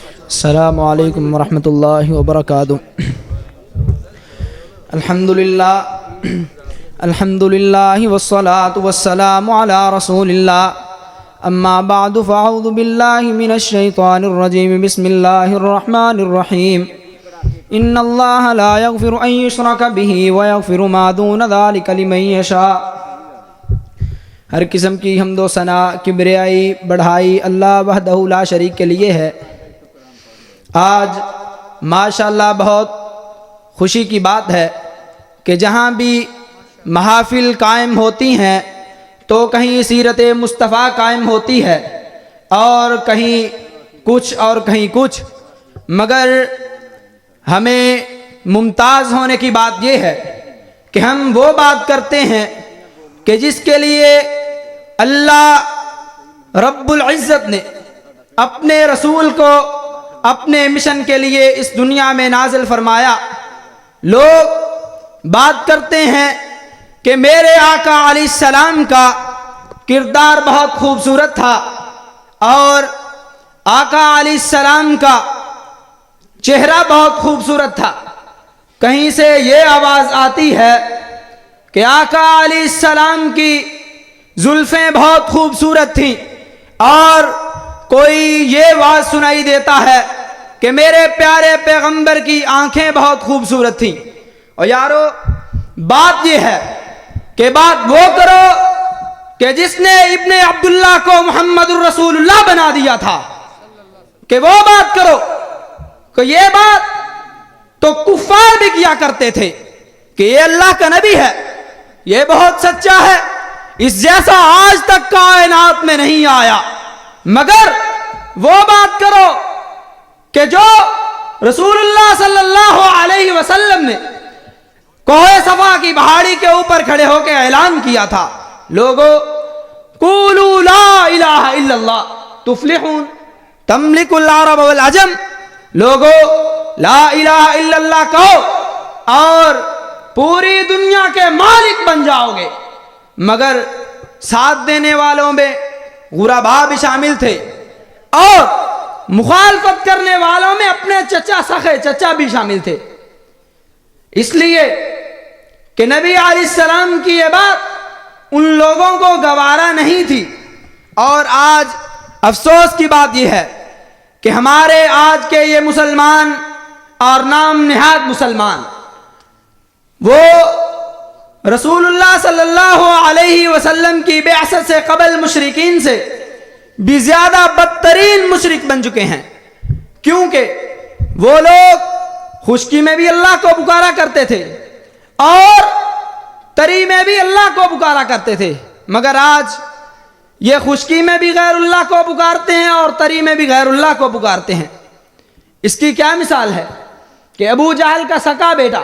السلام علیکم ورحمۃ اللہ وبرکاتہ۔ الحمد للہ والصلاة والسلام علی رسول اللہ، اما بعد فاعوذ باللہ من الشیطان الرجیم، بسم اللہ الرحمن الرحیم۔ ان اللہ لا یغفر ان یشرک بہ ویغفر ما دون ذلک لمن یشاء۔ ہر قسم کی حمد و ثنا، کبریائی، بڑھائی اللہ وحدہ لا شریک کے لیے ہے۔ آج ماشاءاللہ بہت خوشی کی بات ہے کہ جہاں بھی محافل قائم ہوتی ہیں تو کہیں سیرت مصطفیٰ قائم ہوتی ہے، اور کہیں کچھ اور کہیں کچھ، مگر ہمیں ممتاز ہونے کی بات یہ ہے کہ ہم وہ بات کرتے ہیں کہ جس کے لیے اللہ رب العزت نے اپنے رسول کو اپنے مشن کے لیے اس دنیا میں نازل فرمایا۔ لوگ بات کرتے ہیں کہ میرے آقا علیہ السلام کا کردار بہت خوبصورت تھا، اور آقا علیہ السلام کا چہرہ بہت خوبصورت تھا۔ کہیں سے یہ آواز آتی ہے کہ آقا علیہ السلام کی زلفیں بہت خوبصورت تھیں، اور کوئی یہ آواز سنائی دیتا ہے کہ میرے پیارے پیغمبر کی آنکھیں بہت خوبصورت تھیں۔ اور یارو، بات یہ ہے کہ بات وہ کرو کہ جس نے ابن عبداللہ کو محمد الرسول اللہ بنا دیا تھا، کہ وہ بات کرو۔ کہ یہ بات تو کفار بھی کیا کرتے تھے کہ یہ اللہ کا نبی ہے، یہ بہت سچا ہے، اس جیسا آج تک کائنات میں نہیں آیا۔ مگر وہ بات کرو کہ جو رسول اللہ صلی اللہ علیہ وسلم نے کوہ صفا کی پہاڑی کے اوپر کھڑے ہو کے اعلان کیا تھا، لوگو قولوا لا الہ الا اللہ تفلحون تملک العرب والعجم، لوگو لا الہ الا اللہ کہو اور پوری دنیا کے مالک بن جاؤ گے۔ مگر ساتھ دینے والوں میں غرباء بھی شامل تھے، اور مخالفت کرنے والوں میں اپنے چچا سخے چچا بھی شامل تھے، اس لیے کہ نبی علیہ السلام کی یہ بات ان لوگوں کو گوارا نہیں تھی۔ اور آج افسوس کی بات یہ ہے کہ ہمارے آج کے یہ مسلمان اور نام نہاد مسلمان، وہ رسول اللہ صلی اللہ علیہ وسلم کی بعثت سے قبل مشرکین سے بھی زیادہ بدترین مشرک بن چکے ہیں، کیونکہ وہ لوگ خشکی میں بھی اللہ کو پکارا کرتے تھے اور تری میں بھی اللہ کو پکارا کرتے تھے، مگر آج یہ خشکی میں بھی غیر اللہ کو پکارتے ہیں اور تری میں بھی غیر اللہ کو پکارتے ہیں۔ اس کی کیا مثال ہے کہ ابو جہل کا سکا بیٹا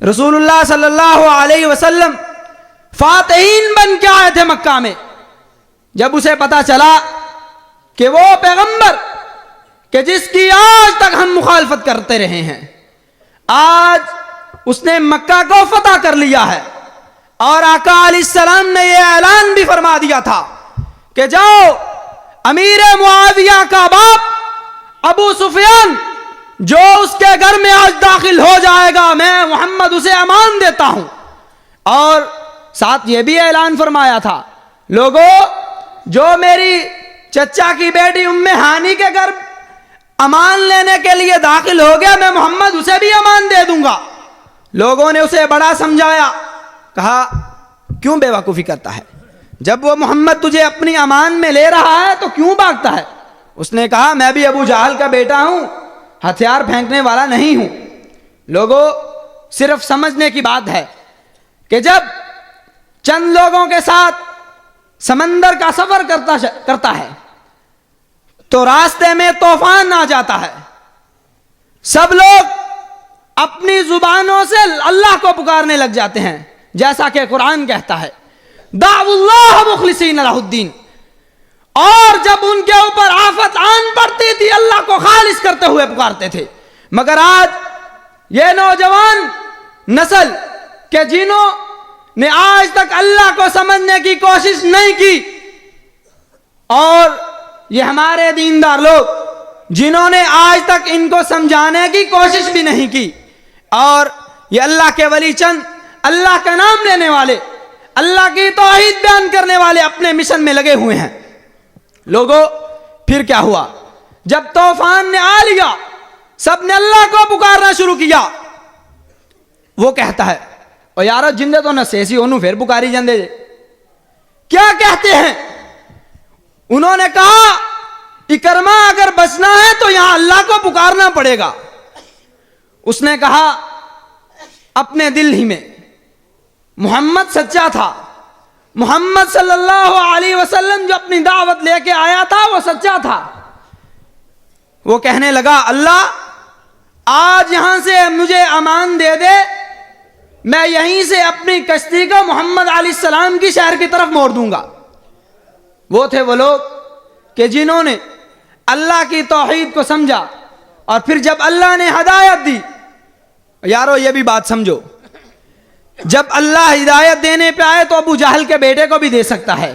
رسول اللہ صلی اللہ علیہ وسلم فاتحین بن کے آئے تھے مکہ میں، جب اسے پتا چلا کہ وہ پیغمبر کہ جس کی آج تک ہم مخالفت کرتے رہے ہیں، آج اس نے مکہ کو فتح کر لیا ہے، اور آقا علیہ السلام نے یہ اعلان بھی فرما دیا تھا کہ جاؤ امیر معاویہ کا باپ ابو سفیان جو اس کے گھر میں آج داخل ہو جائے گا، میں محمد اسے امان دیتا ہوں۔ اور ساتھ یہ بھی اعلان فرمایا تھا، لوگو جو میری چچا کی بیٹی ام ہانی کے گھر امان لینے کے لیے داخل ہو گیا، میں محمد اسے بھی امان دے دوں گا۔ لوگوں نے اسے بڑا سمجھایا، کہا کیوں بے وقوفی کرتا ہے، جب وہ محمد تجھے اپنی امان میں لے رہا ہے تو کیوں بھاگتا ہے؟ اس نے کہا میں بھی ابو جہل کا بیٹا ہوں، ہتھیار پھینکنے والا نہیں ہوں۔ لوگوں، صرف سمجھنے کی بات ہے کہ جب چند لوگوں کے ساتھ سمندر کا سفر کرتا ہے تو راستے میں طوفان آ جاتا ہے، سب لوگ اپنی زبانوں سے اللہ کو پکارنے لگ جاتے ہیں، جیسا کہ قرآن کہتا ہے دعوا اللہ مخلصین لہ الدین، اور جب ان کے اوپر آفت آن پڑتی تھی اللہ کو خالص کرتے ہوئے پکارتے تھے۔ مگر آج یہ نوجوان نسل کہ جنہوں نے آج تک اللہ کو سمجھنے کی کوشش نہیں کی، اور یہ ہمارے دیندار لوگ جنہوں نے آج تک ان کو سمجھانے کی کوشش بھی نہیں کی، اور یہ اللہ کے ولی چند اللہ کا نام لینے والے، اللہ کی توحید بیان کرنے والے اپنے مشن میں لگے ہوئے ہیں۔ لوگوں، پھر کیا ہوا؟ جب طوفان نے آ لیا، سب نے اللہ کو پکارنا شروع کیا۔ وہ کہتا ہے، اور یارو جندے تو نہ سیسی انہوں پھر پکاری جندے جے۔ کیا کہتے ہیں؟ انہوں نے کہا اکرما اگر بچنا ہے تو یہاں اللہ کو پکارنا پڑے گا۔ اس نے کہا اپنے دل ہی میں، محمد سچا تھا، محمد صلی اللہ علیہ وسلم جو اپنی دعوت لے کے آیا تھا وہ سچا تھا۔ وہ کہنے لگا اللہ آج یہاں سے مجھے امان دے دے، میں یہیں سے اپنی کشتی کو محمد علیہ السلام کی شہر کی طرف موڑ دوں گا۔ وہ تھے وہ لوگ کہ جنہوں نے اللہ کی توحید کو سمجھا، اور پھر جب اللہ نے ہدایت دی، یارو یہ بھی بات سمجھو، جب اللہ ہدایت دینے پہ آئے تو ابو جہل کے بیٹے کو بھی دے سکتا ہے،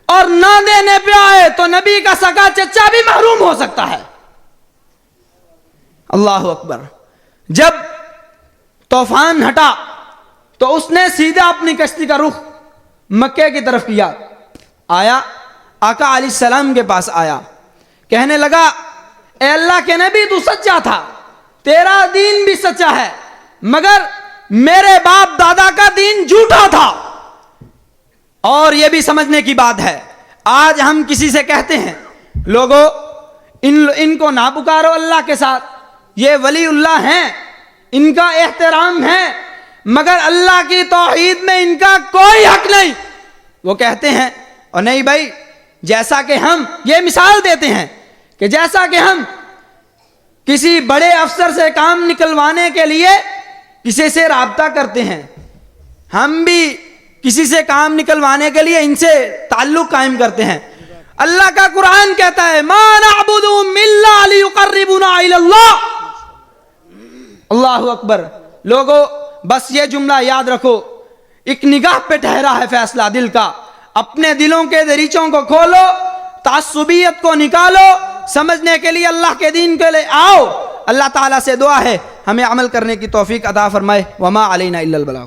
اور نہ دینے پہ آئے تو نبی کا سگا چچا بھی محروم ہو سکتا ہے۔ اللہ اکبر۔ جب طوفان ہٹا تو اس نے سیدھا اپنی کشتی کا رخ مکے کی طرف کیا، آیا آقا علیہ السلام کے پاس آیا، کہنے لگا اے اللہ کے نبی تو سچا تھا، تیرا دین بھی سچا ہے، مگر میرے باپ دادا کا دین جھوٹا تھا۔ اور یہ بھی سمجھنے کی بات ہے، آج ہم کسی سے کہتے ہیں لوگوں ان کو نہ پکارو اللہ کے ساتھ، یہ ولی اللہ ہیں، ان کا احترام ہے، مگر اللہ کی توحید میں ان کا کوئی حق نہیں۔ وہ کہتے ہیں اور نہیں بھائی، جیسا کہ ہم یہ مثال دیتے ہیں کہ جیسا کہ ہم کسی بڑے افسر سے کام نکلوانے کے لیے کسی سے رابطہ کرتے ہیں، ہم بھی کسی سے کام نکلوانے کے لیے ان سے تعلق قائم کرتے ہیں۔ اللہ کا قرآن کہتا ہے ما نعبدهم الا ليقربونا الى اللہ۔ اللہ اکبر۔ لوگوں بس یہ جملہ یاد رکھو، ایک نگاہ پہ ٹھہرا ہے فیصلہ دل کا۔ اپنے دلوں کے دریچوں کو کھولو، تعصبیت کو نکالو، سمجھنے کے لیے اللہ کے دین کے لیے آؤ۔ اللہ تعالیٰ سے دعا ہے ہمیں عمل کرنے کی توفیق عطا فرمائے۔ وما علینا الا البلاغ۔